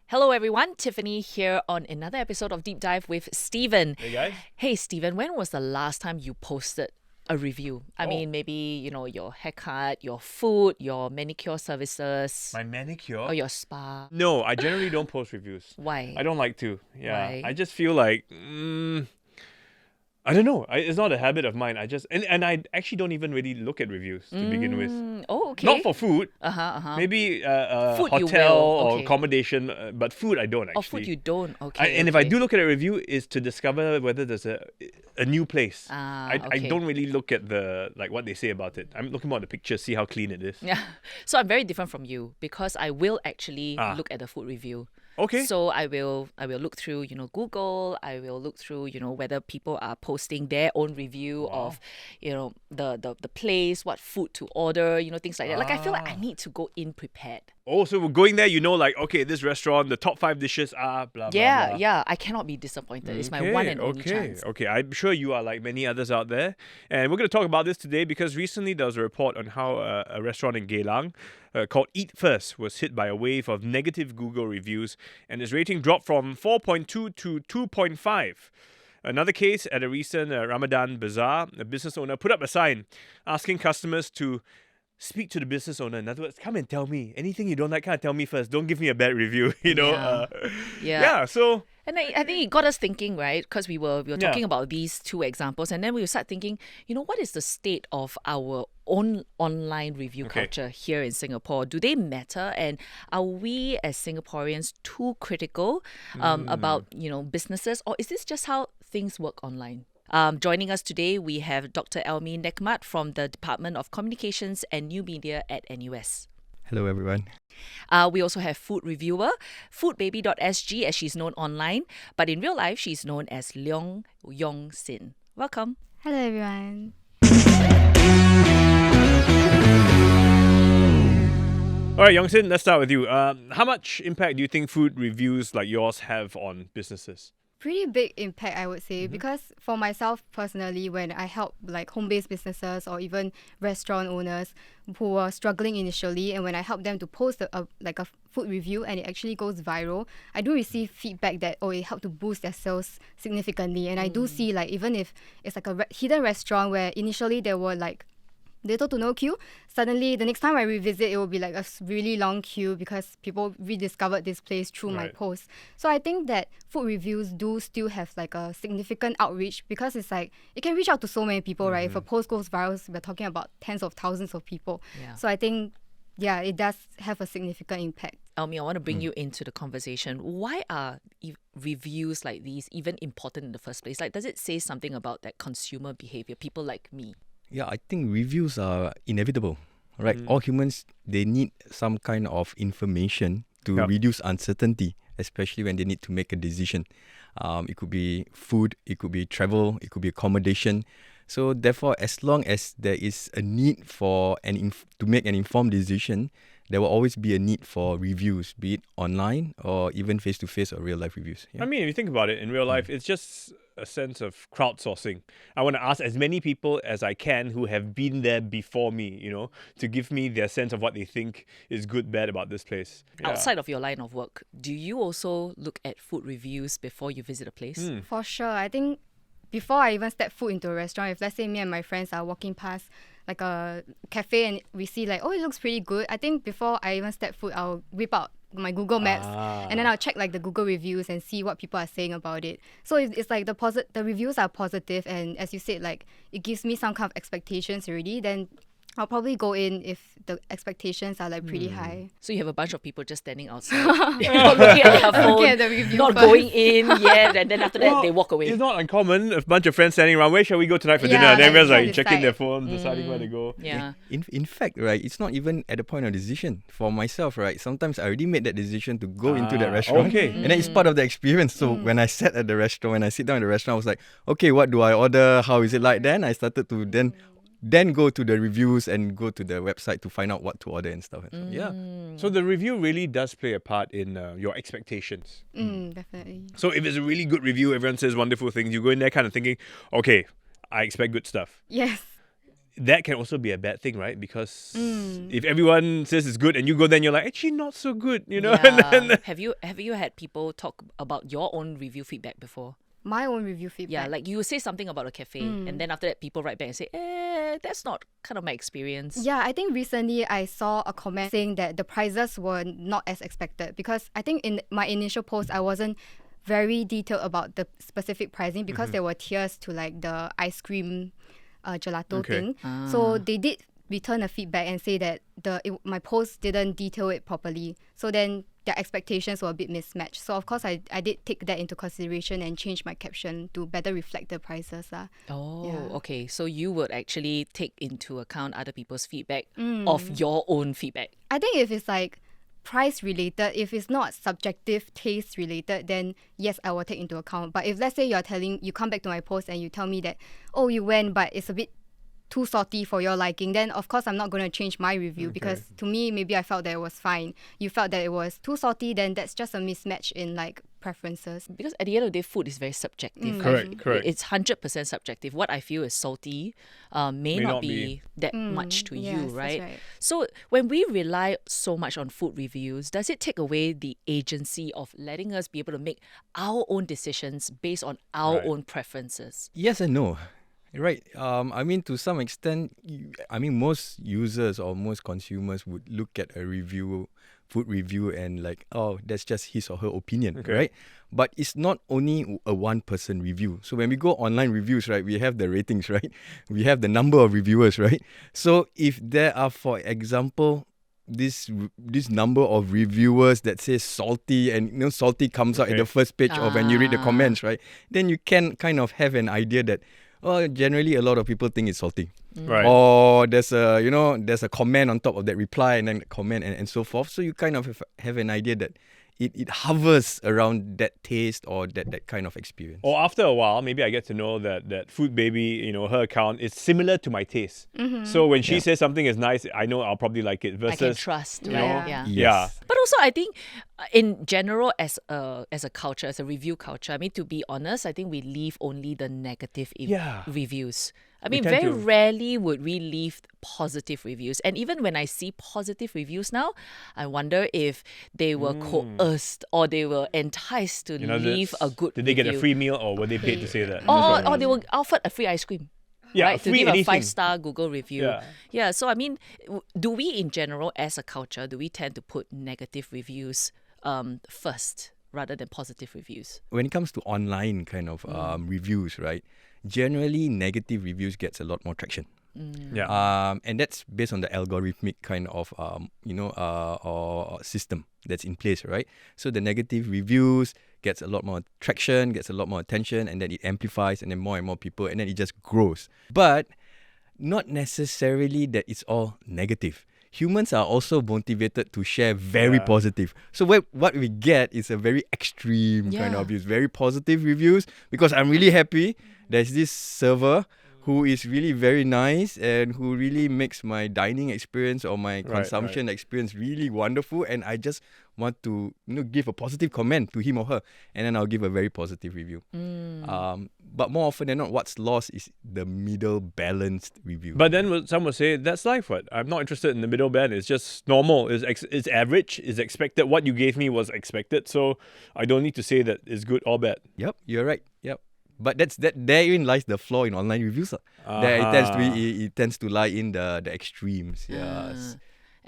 Hello everyone, Tiffany here on another episode of Deep Dive with Steven. Hey guys. Hey Steven, when was the last time you posted a review? I mean, maybe, your haircut, your food, your manicure services, My manicure? or your spa. No, I generally don't post reviews. Why? I don't like to. Yeah. Why? I just feel like I don't know. It's not a habit of mine. And I actually don't even really look at reviews to begin with. Oh, okay. Not for food. Maybe Maybe Food you hotel will, or okay. accommodation, but food I don't actually. Oh, food you don't. Okay. And if I do look at a review, is to discover whether there's a new place. I Okay. don't really look at what they say about it. I'm looking more at the picture, see how clean it is. Yeah. So I'm very different from you because I will actually look at the food review. Okay. So I will look through, Google. I will look through, whether people are posting their own review of, the place, what food to order, things like that. Like I feel like I need to go in prepared. Oh, so we're going there, okay, this restaurant, the top 5 dishes are blah, blah, blah. Yeah. I cannot be disappointed. It's my one and only chance. Okay, I'm sure you are like many others out there. And we're going to talk about this today because recently there was a report on how a restaurant in Geylang called Eat First was hit by a wave of negative Google reviews and its rating dropped from 4.2 to 2.5. Another case at a recent Ramadan bazaar, a business owner put up a sign asking customers to speak to the business owner. In other words, come and tell me. Anything you don't like, tell me first. Don't give me a bad review, Yeah. So... And I think it got us thinking, right? Because we were talking about these two examples, and then we start thinking, what is the state of our own online review culture here in Singapore? Do they matter? And are we as Singaporeans too critical about, businesses? Or is this just how things work online? Joining us today, we have Dr Elmie Nekmat from the Department of Communications and New Media at NUS. Hello, everyone. We also have food reviewer, foodbaby.sg as she's known online, but in real life, she's known as Leong Yong Xin. Welcome. Hello, everyone. All right, Yong Xin, let's start with you. How much impact do you think food reviews like yours have on businesses? Pretty big impact, I would say, because for myself personally, when I help like home-based businesses or even restaurant owners who were struggling initially, and when I help them to post a food review and it actually goes viral, I do receive feedback that it helped to boost their sales significantly. And I do see even if it's like a hidden restaurant where initially there were like little to no queue, suddenly the next time I revisit, it will be like a really long queue because people rediscovered this place through my post. So I think that food reviews do still have like a significant outreach because it's like it can reach out to so many people, right? If a post goes viral, we're talking about tens of thousands of people. Yeah. So I think, it does have a significant impact. Elmie, I want to bring you into the conversation. Why are reviews like these even important in the first place? Like, does it say something about that consumer behavior, people like me? Yeah, I think reviews are inevitable, right? All humans, they need some kind of information to reduce uncertainty, especially when they need to make a decision. It could be food, it could be travel, it could be accommodation. So therefore, as long as there is a need for to make an informed decision, there will always be a need for reviews, be it online or even face-to-face or real-life reviews. Yeah? I mean, if you think about it, in real life, it's just a sense of crowdsourcing. I want to ask as many people as I can who have been there before me, to give me their sense of what they think is good, bad about this place. Yeah. Outside of your line of work, do you also look at food reviews before you visit a place? For sure. I think before I even step foot into a restaurant, if let's say me and my friends are walking past like a cafe and we see like, it looks pretty good, I think before I even step foot, I'll whip out my Google Maps and then I'll check like the Google reviews and see what people are saying about it. So it's like the reviews are positive, and as you said, like it gives me some kind of expectations already. Then I'll probably go in if the expectations are like pretty high. So you have a bunch of people just standing outside, not looking at their phone, Looking at the review not first. going in yet, and then after that they walk away. It's not uncommon. A bunch of friends standing around, where shall we go tonight for dinner? And everyone's like checking their phone, deciding where to go. Yeah. In fact, right, it's not even at the point of decision. For myself, right, sometimes I already made that decision to go into that restaurant. And then it's part of the experience. So when I sat at the restaurant, when I sit down at the restaurant, I was like, okay, what do I order? How is it like? Then I started to then go to the reviews and go to the website to find out what to order and stuff. Yeah. So the review really does play a part in your expectations. Definitely. So if it's a really good review, everyone says wonderful things, you go in there kind of thinking, okay, I expect good stuff. Yes. that can also be a bad thing, right? Because if everyone says it's good and you go, then you're like, actually not so good, you know. Yeah. Have you had people talk about your own review feedback before? My own review feedback. Yeah, like you say something about a cafe, and then after that, people write back and say, that's not kind of my experience. Yeah, I think recently I saw a comment saying that the prices were not as expected, because I think in my initial post, I wasn't very detailed about the specific pricing, because there were tiers to like the ice cream gelato thing. So they did return a feedback and say that my post didn't detail it properly. So then their expectations were a bit mismatched. So of course I did take that into consideration and change my caption to better reflect the prices. Okay. So you would actually take into account other people's feedback of your own feedback. I think if it's like price related, if it's not subjective taste related, then yes, I will take into account. But if let's say you come back to my post and you tell me that, oh, you went, but it's a bit too salty for your liking, then of course I'm not going to change my review, because to me, maybe I felt that it was fine. You felt that it was too salty, then that's just a mismatch in like preferences. Because at the end of the day, food is very subjective. Correct. It's 100% subjective. What I feel is salty may not be that much to you, Yes, right? that's right. So when we rely so much on food reviews, does it take away the agency of letting us be able to make our own decisions based on our own preferences? Yes and no. Right. I mean, to some extent, most users or most consumers would look at a food review, and like, oh, that's just his or her opinion, right? But it's not only a one-person review. So when we go online reviews, right, we have the ratings, right? We have the number of reviewers, right? So if there are, for example, this number of reviewers that says salty, and salty comes out at the first page or when you read the comments, right? Then you can kind of have an idea that, generally a lot of people think it's salty. Right. Or there's a comment on top of that reply, and then comment and so forth. So you kind of have an idea that it hovers around that taste or that kind of experience. Or after a while, maybe I get to know that Food Baby, her account is similar to my taste. So when she says something is nice, I know I'll probably like it. Versus, I can trust, right? Yeah. Yeah. But also, I think in general, as a culture, as a review culture, I mean, to be honest, I think we leave only the negative reviews. I mean, very rarely would we leave positive reviews. And even when I see positive reviews now, I wonder if they were coerced or they were enticed to leave a good Did they review. get a free meal, or were they paid to say that? Or they were offered a free ice cream. Yeah, right, to free give anything. a 5-star Google review. Yeah. So I mean, do we in general as a culture, do we tend to put negative reviews first rather than positive reviews? When it comes to online kind of reviews, right? Generally, negative reviews gets a lot more traction. And that's based on the algorithmic kind of or system that's in place, right? So the negative reviews gets a lot more traction, gets a lot more attention, and then it amplifies, and then more and more people, and then it just grows. But not necessarily that it's all negative. Humans are also motivated to share very positive. So what we get is a very extreme kind of views, very positive reviews, because I'm really happy. There's this server who is really very nice and who really makes my dining experience or my consumption experience really wonderful, and I just want to give a positive comment to him or her, and then I'll give a very positive review. But more often than not, what's lost is the middle balanced review. But then some would say, that's life, what? I'm not interested in the middle band. It's just normal. It's average. It's expected. What you gave me was expected. So I don't need to say that it's good or bad. Yep, you're right. Yep. But therein lies the flaw in online reviews. There it tends to lie in the extremes. Yes.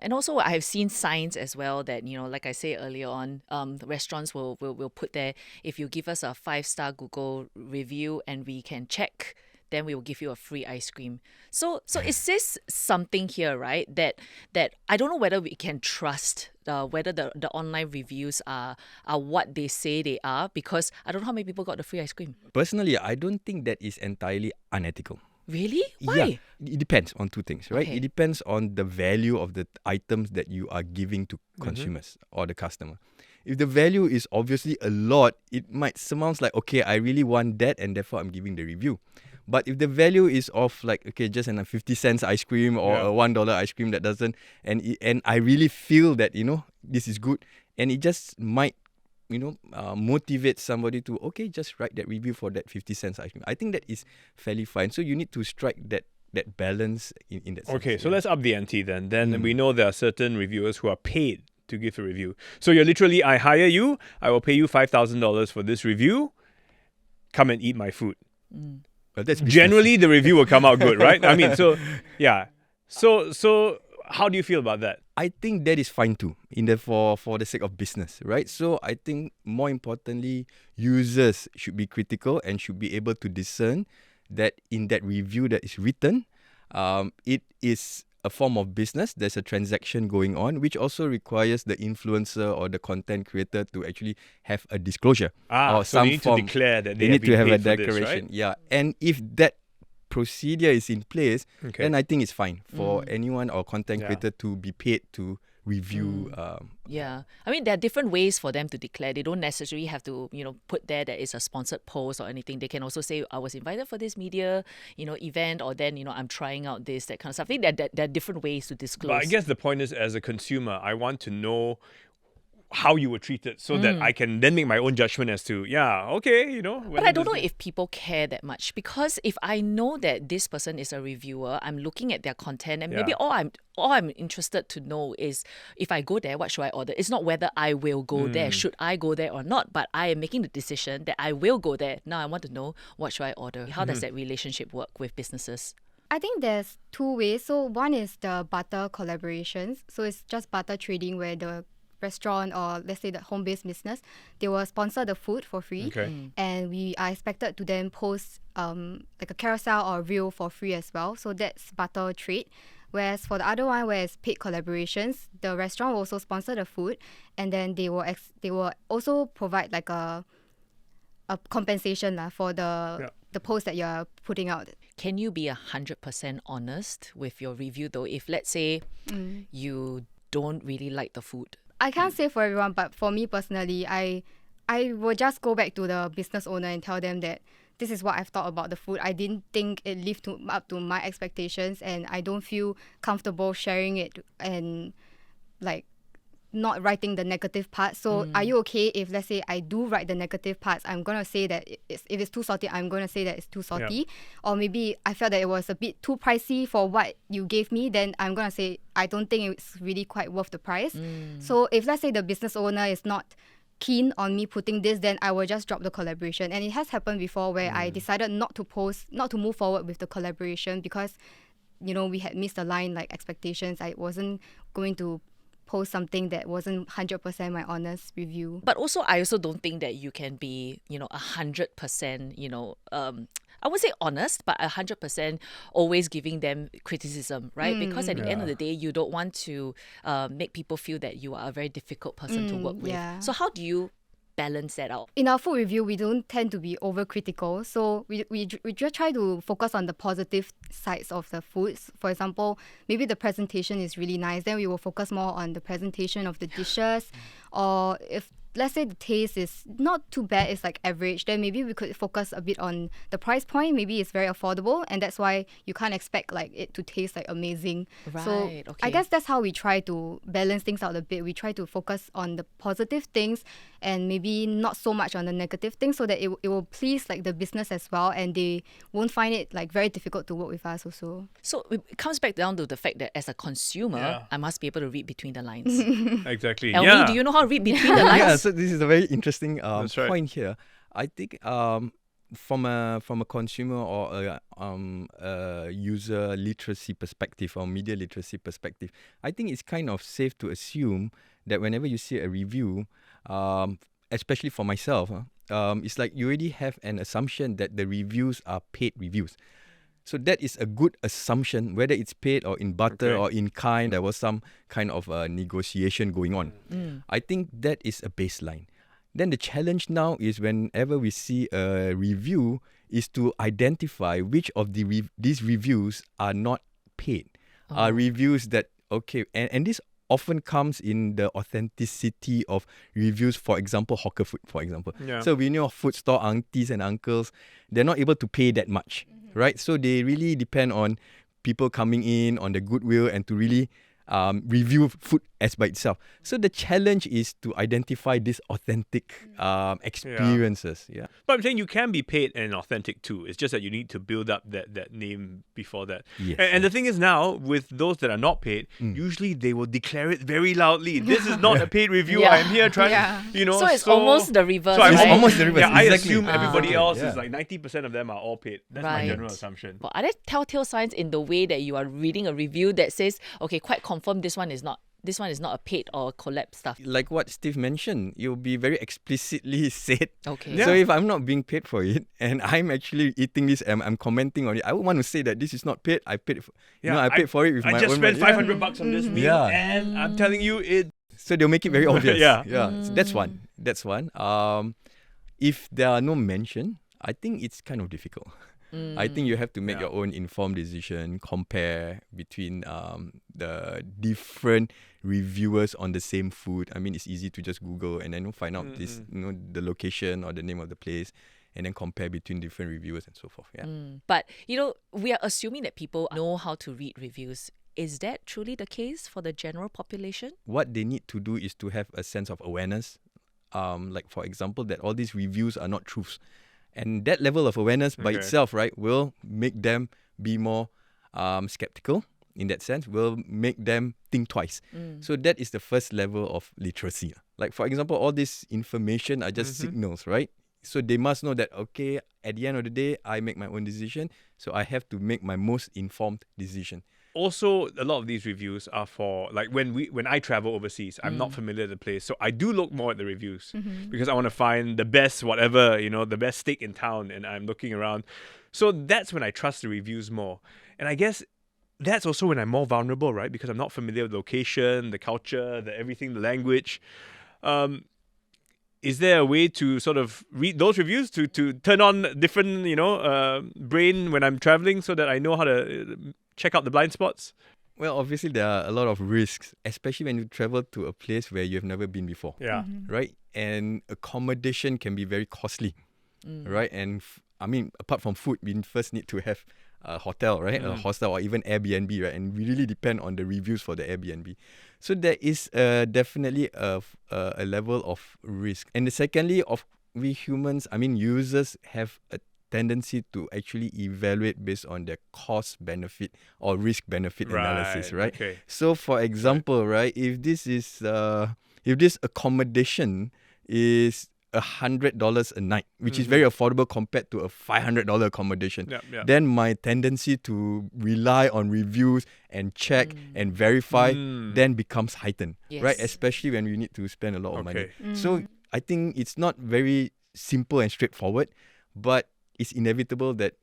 And also, I've seen signs as well that, like I say earlier on, restaurants will put there, if you give us a 5-star Google review and we can check, then we will give you a free ice cream. So it says something here, right? That I don't know whether we can trust whether the online reviews are what they say they are, because I don't know how many people got the free ice cream. Personally, I don't think that is entirely unethical. Really? Why? Yeah, it depends on two things, right? Okay. It depends on the value of the items that you are giving to consumers or the customer. If the value is obviously a lot, it might sound like, okay, I really want that, and therefore I'm giving the review. But if the value is of like, okay, just a 50 cents ice cream or a $1 ice cream that doesn't, and I really feel that, this is good, and it just might, motivate somebody to, okay, just write that review for that 50 cents ice cream. I think that is fairly fine. So you need to strike that that balance in that sense. Okay, so let's up the ante then. Then we know there are certain reviewers who are paid to give a review. So you're literally, I hire you, I will pay you $5,000 for this review. Come and eat my food. Well, that's business. Generally, the review will come out good, right? I mean, so yeah. So how do you feel about that? I think that is fine too, for the sake of business, right? So I think more importantly, users should be critical and should be able to discern that in that review that is written, it is a form of business. There's a transaction going on, which also requires the influencer or the content creator to actually have a disclosure or so some they need form. to declare that They have need to been have a paid for this, declaration. right? Yeah, and if that procedure is in place, Okay. then I think it's fine for anyone or content Yeah. creator to be paid to review. Yeah. I mean, there are different ways for them to declare. They don't necessarily have to, put there that it's a sponsored post or anything. They can also say, I was invited for this media, event, or then, I'm trying out this, that kind of stuff. I think there are different ways to disclose. But I guess the point is, as a consumer, I want to know how you were treated so that I can then make my own judgment as to, But I don't know if people care that much, because if I know that this person is a reviewer, I'm looking at their content, and maybe all I'm interested to know is, if I go there, what should I order? It's not whether I will go there, should I go there or not, but I am making the decision that I will go there. Now I want to know, what should I order? How does that relationship work with businesses? I think there's two ways. So one is the barter collaborations. So it's just barter trading where the restaurant or let's say the home-based business, they will sponsor the food for free. Okay. And we are expected to then post like a carousel or a reel for free as well. So that's barter trade. Whereas for the other one, where it's paid collaborations, the restaurant will also sponsor the food, and then they will also provide like a compensation for the post that you're putting out. Can you be 100% honest with your review though? If let's say you don't really like the food. I can't say for everyone, but for me personally, I will just go back to the business owner and tell them that this is what I've thought about the food. I didn't think it lived up to my expectations, and I don't feel comfortable sharing it and like not writing the negative part. So are you okay if, let's say, I do write the negative parts? I'm going to say that if it's too salty, I'm going to say that it's too salty. Or maybe I felt that it was a bit too pricey for what you gave me, then I'm going to say I don't think it's really quite worth the price. So if, let's say, the business owner is not keen on me putting this, then I will just drop the collaboration. And it has happened before where I decided not to move forward with the collaboration because, we had missed the line, like expectations. I wasn't going to post something that wasn't 100% my honest review. But also, I also don't think that you can be, 100%, I wouldn't say honest, but 100% always giving them criticism, right? Because at the end of the day, you don't want to make people feel that you are a very difficult person to work with. Yeah. So how do you balance that out? In our food review, we don't tend to be overcritical. So we just try to focus on the positive sides of the foods. For example, maybe the presentation is really nice. Then we will focus more on the presentation of the dishes. Or if, let's say, the taste is not too bad, it's like average, then maybe we could focus a bit on the price point. Maybe it's very affordable, and that's why you can't expect like it to taste like amazing. So Right, okay. I guess that's how we try to balance things out a bit. We try to focus on the positive things and maybe not so much on the negative things, so that it will please like the business as well, and they won't find it like very difficult to work with us also. So it comes back down to the fact that as a consumer, I must be able to read between the lines. Exactly. Elmie, do you know how to read between the lines? Yeah, so this is a very interesting That's right. point here. I think from a consumer or a user literacy perspective or media literacy perspective, I think it's kind of safe to assume that whenever you see a review, especially for myself, it's like you already have an assumption that the reviews are paid reviews. So that is a good assumption, whether it's paid or in barter or in kind. There was some kind of negotiation going on. I think that is a baseline. Then the challenge now is whenever we see a review is to identify which of these reviews are not paid. Are reviews that, and this often comes in the authenticity of reviews, for example, hawker food, for example. Yeah. So we know food store aunties and uncles, they're not able to pay that much, right? So they really depend on people coming in, on the goodwill, and to really review food as by itself. So the challenge is to identify these authentic experiences. Yeah. But I'm saying you can be paid and authentic too. It's just that you need to build up that name before that. Yes, And the thing is now, with those that are not paid, usually they will declare it very loudly. This is not a paid review. Yeah. I am here trying, So it's almost the reverse. So I'm It's right? almost the reverse. Yeah, I Exactly. assume everybody else Yeah. is like 90% of them are all paid. That's my Right. general assumption. But are there telltale signs in the way that you are reading a review that says, okay, quite confirm this one is not a paid or collab stuff? Like what Steve mentioned, you'll be very explicitly said. Okay. Yeah. So if I'm not being paid for it and I'm actually eating this and I'm commenting on it, I would want to say that this is not paid. I paid for, I paid for it with my I just own spent money. $500 on this meal, Yeah. and I'm telling you, it. So they'll make it very obvious. Yeah. So that's one. If there are no mention, I think it's kind of difficult. I think you have to make your own informed decision, compare between the different reviewers on the same food. I mean, it's easy to just Google and then find out this, the location or the name of the place, and then compare between different reviewers and so forth. Yeah. But, we are assuming that people know how to read reviews. Is that truly the case for the general population? What they need to do is to have a sense of awareness. Like, for example, that all these reviews are not truths. And that level of awareness by itself, right, will make them be more skeptical in that sense, will make them think twice. So that is the first level of literacy. Like, for example, all this information are just signals, right? So they must know that, okay, at the end of the day, I make my own decision. So I have to make my most informed decision. Also, a lot of these reviews are for, like, when I travel overseas, I'm not familiar with the place, so I do look more at the reviews because I want to find the best whatever, the best steak in town, and I'm looking around. So that's when I trust the reviews more. And I guess that's also when I'm more vulnerable, right? Because I'm not familiar with the location, the culture, the everything, the language. Is there a way to sort of read those reviews to turn on different, brain when I'm traveling so that I know how to check out the blind spots? Well, obviously, there are a lot of risks, especially when you travel to a place where you've never been before. Yeah. Right? And accommodation can be very costly. Right? And apart from food, we first need to have a hotel, right? A hostel or even Airbnb, right? And we really depend on the reviews for the Airbnb. So there is definitely a level of risk. And secondly, we humans, users have a tendency to actually evaluate based on their cost benefit or risk benefit analysis, right? Okay. So for example, right, if this accommodation is $100 a night, which is very affordable compared to a $500 accommodation, then my tendency to rely on reviews and check and verify then becomes heightened, right? Especially when we need to spend a lot of money. So I think it's not very simple and straightforward, but it's inevitable that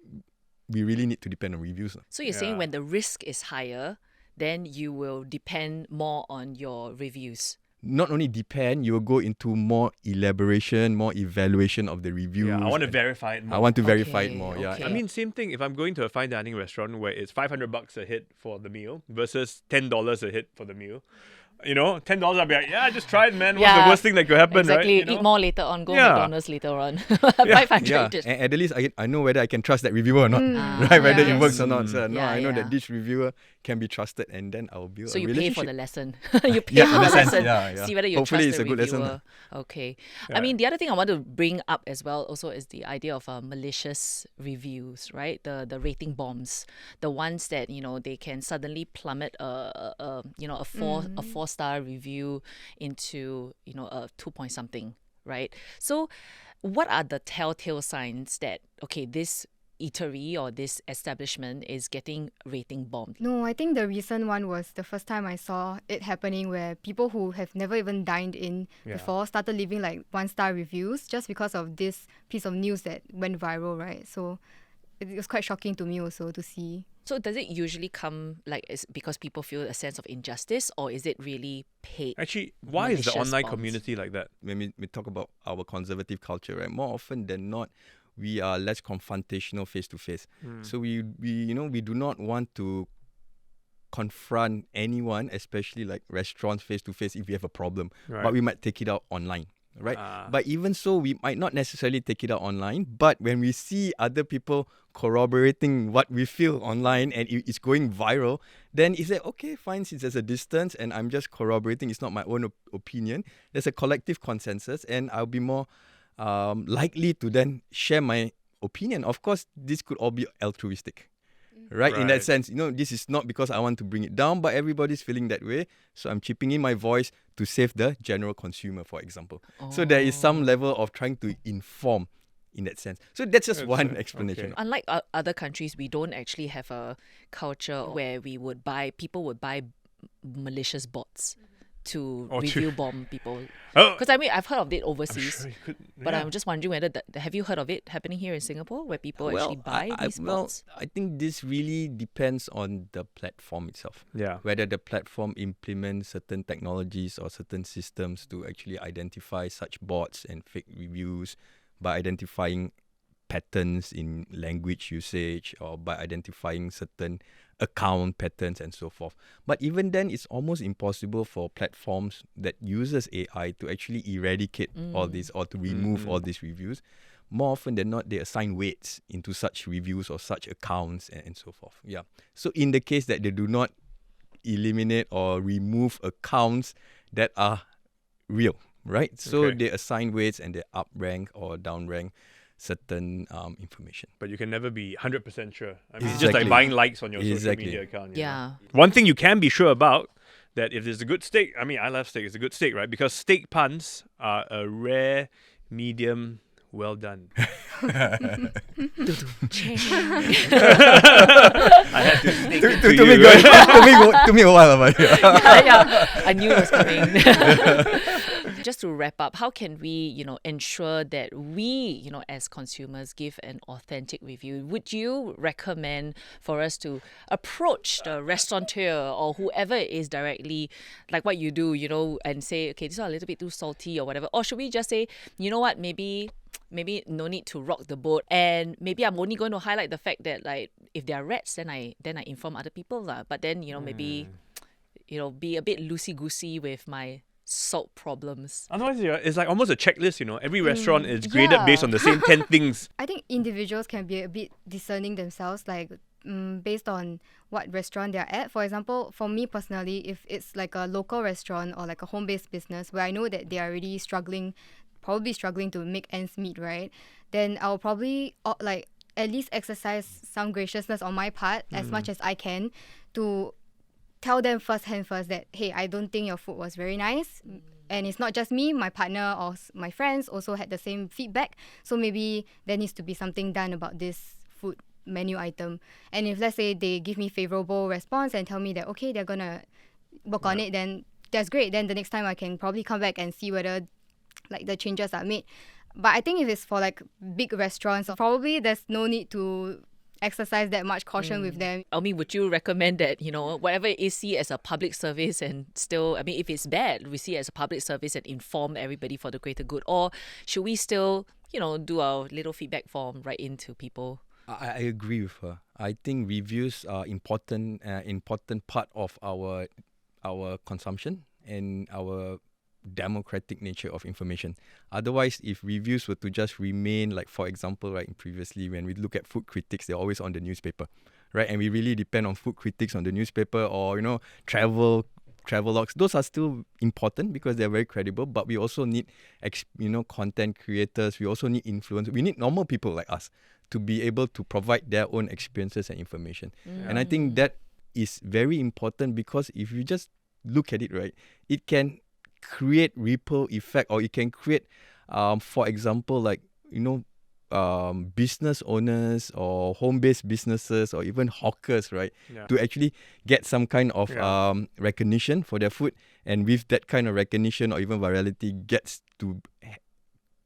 we really need to depend on reviews. So you're saying when the risk is higher, then you will depend more on your reviews. Not only depend, you will go into more elaboration, more evaluation of the reviews. Yeah, I want to verify it more. I want to verify it more. Okay. Yeah. I mean, same thing. If I'm going to a fine dining restaurant where it's $500 a hit for the meal versus $10 a hit for the meal, $10, I'll be like, just try it, man. What's the worst thing that could happen, exactly. right? Eat more later on. Go McDonald's later on. 500. Yeah, and at least I know whether I can trust that reviewer or not, right? Whether it works or not. So I know that this reviewer can be trusted, and then I'll build so a you relationship. pay for the lesson. You pay for the in a sense, lesson. yeah. See whether you Hopefully trust it's the a good lesson. reviewer. Okay. I mean, the other thing I want to bring up as well also is the idea of malicious reviews, right? The rating bombs, the ones that they can suddenly plummet a 4-star review into a 2 something, right? So what are the telltale signs that this eatery or this establishment is getting rating bombed? No, I think the recent one was the first time I saw it happening, where people who have never even dined in before started leaving like 1-star reviews just because of this piece of news that went viral, right? So it was quite shocking to me also to see. So does it usually come is because people feel a sense of injustice, or is it really paid? Actually, why is the malicious online bombs? community like that? When we talk about our conservative culture, right? More often than not, we are less confrontational face to face. So we do not want to confront anyone, especially like restaurants face to face, if we have a problem. Right. But we might take it out online. right? But even so, we might not necessarily take it out online. But when we see other people corroborating what we feel online and it's going viral, then it's like, okay, fine, since there's a distance and I'm just corroborating, it's not my own opinion. There's a collective consensus, and I'll be more likely to then share my opinion. Of course, this could all be altruistic. Right? In that sense, this is not because I want to bring it down, but everybody's feeling that way. So I'm chipping in my voice to save the general consumer, for example. So there is some level of trying to inform in that sense. So that's just one explanation. Okay. Unlike other countries, we don't actually have a culture where people would buy malicious bots to review bomb people. Because I've heard of it overseas, but I'm just wondering whether have you heard of it happening here in Singapore, where people actually buy these bots? I think this really depends on the platform itself. Yeah. Whether the platform implements certain technologies or certain systems to actually identify such bots and fake reviews by identifying patterns in language usage or by identifying certain account patterns and so forth. But even then, it's almost impossible for platforms that uses AI to actually eradicate all this or to remove all these reviews. More often than not, they assign weights into such reviews or such accounts and so forth. Yeah. So in the case that they do not eliminate or remove accounts that are real, right? So they assign weights and they up rank or down rank certain information. But you can never be 100% sure. I mean, it's just like buying likes on your social media account. Yeah. One thing you can be sure about, that if there's a good steak, I mean, I love steak, it's a good steak, right? Because steak puns are a rare, medium, well done. I had to sneak it to you. To me a while about it. Yeah, I knew it was coming. Just to wrap up, how can we, ensure that we, as consumers, give an authentic review? Would you recommend for us to approach the restaurateur or whoever it is directly, like what you do, and say, okay, this is a little bit too salty or whatever? Or should we just say, you know what, maybe no need to rock the boat, and maybe I'm only going to highlight the fact that, like, if there are rats, then I inform other people lah. But then maybe be a bit loosey goosey with my salt problems. Otherwise, it's like almost a checklist. Every restaurant is graded based on the same 10 things. I think individuals can be a bit discerning themselves, like based on what restaurant they're at. For example, for me personally, if it's like a local restaurant or like a home-based business where I know that they are really probably struggling to make ends meet, right? Then I'll probably at least exercise some graciousness on my part as much as I can to tell them first that, hey, I don't think your food was very nice. And it's not just me, my partner or my friends also had the same feedback. So maybe there needs to be something done about this food menu item. And if, let's say, they give me favorable response and tell me that, okay, they're going to work on it, then that's great. Then the next time I can probably come back and see whether like the changes are made. But I think if it's for like big restaurants, probably there's no need to exercise that much caution with them. Elmie, would you recommend that, whatever it is, see as a public service and still, if it's bad, we see it as a public service and inform everybody for the greater good? Or should we still, do our little feedback form right into people? I agree with her. I think reviews are important part of our consumption and our democratic nature of information. Otherwise, if reviews were to just remain, like, for example, right, previously when we look at food critics, they're always on the newspaper, right? And we really depend on food critics on the newspaper or, travel logs. Those are still important because they're very credible, but we also need, content creators. We also need influencers. We need normal people like us to be able to provide their own experiences and information. And I think that is very important because if you just look at it, right, it can create ripple effect, or it can create, for example, like, business owners or home-based businesses or even hawkers, right, to actually get some kind of recognition for their food. And with that kind of recognition or even virality, gets to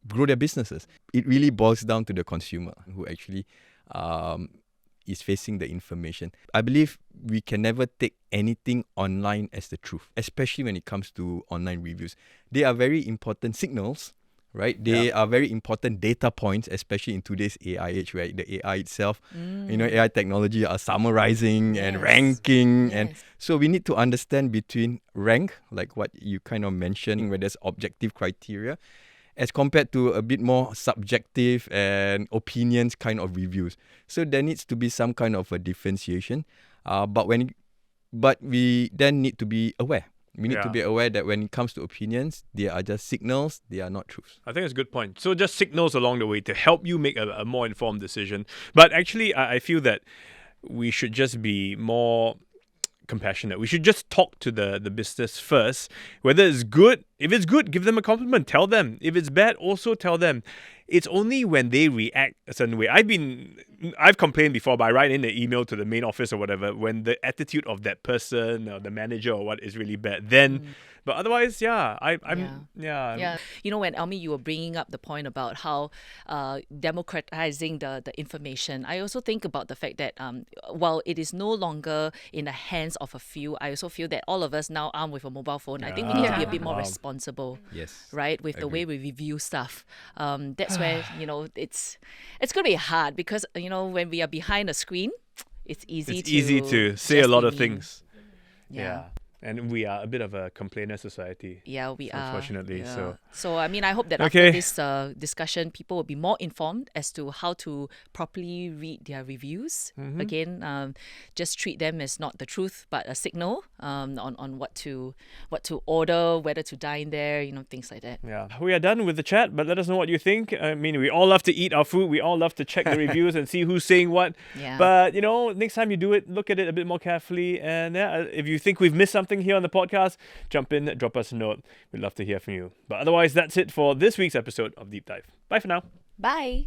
grow their businesses. It really boils down to the consumer who actually is facing the information. I believe we can never take anything online as the truth, especially when it comes to online reviews. They are very important signals, right? They are very important data points, especially in today's AI age, right? The AI itself, AI technology are summarizing and ranking. And so we need to understand between rank, like what you kind of mentioned, where there's objective criteria, as compared to a bit more subjective and opinions kind of reviews. So there needs to be some kind of a differentiation. But we then need to be aware. We need to be aware that when it comes to opinions, they are just signals, they are not truths. I think it's a good point. So just signals along the way to help you make a more informed decision. But actually, I feel that we should just be more compassionate. We should just talk to the business first. Whether it's good, if it's good, give them a compliment. Tell them. If it's bad, also tell them. It's only when they react a certain way. I've complained before by writing an email to the main office or whatever when the attitude of that person or the manager or what is really bad. Then, but otherwise, I'm. You know, when Elmie, you were bringing up the point about how democratizing the information, I also think about the fact that while it is no longer in the hands of a few, I also feel that all of us now armed with a mobile phone. I think we need to be a bit more responsible, right, with the way we review stuff. That's where, you know, it's going to be hard because, you know, when we are behind a screen, it's easy to say a lot of things. Yeah. And we are a bit of a complainer society. Yeah, we are. Unfortunately, So, I mean, I hope that after this discussion, people will be more informed as to how to properly read their reviews. Again, just treat them as not the truth, but a signal on what to order, whether to dine there, you know, things like that. Yeah, we are done with the chat, but let us know what you think. I mean, we all love to eat our food. We all love to check the reviews and see who's saying what. Yeah. But, you know, next time you do it, look at it a bit more carefully. And if you think we've missed something here on the podcast, jump in, drop us a note. We'd love to hear from you. But otherwise, that's it for this week's episode of Deep Dive. Bye for now. Bye.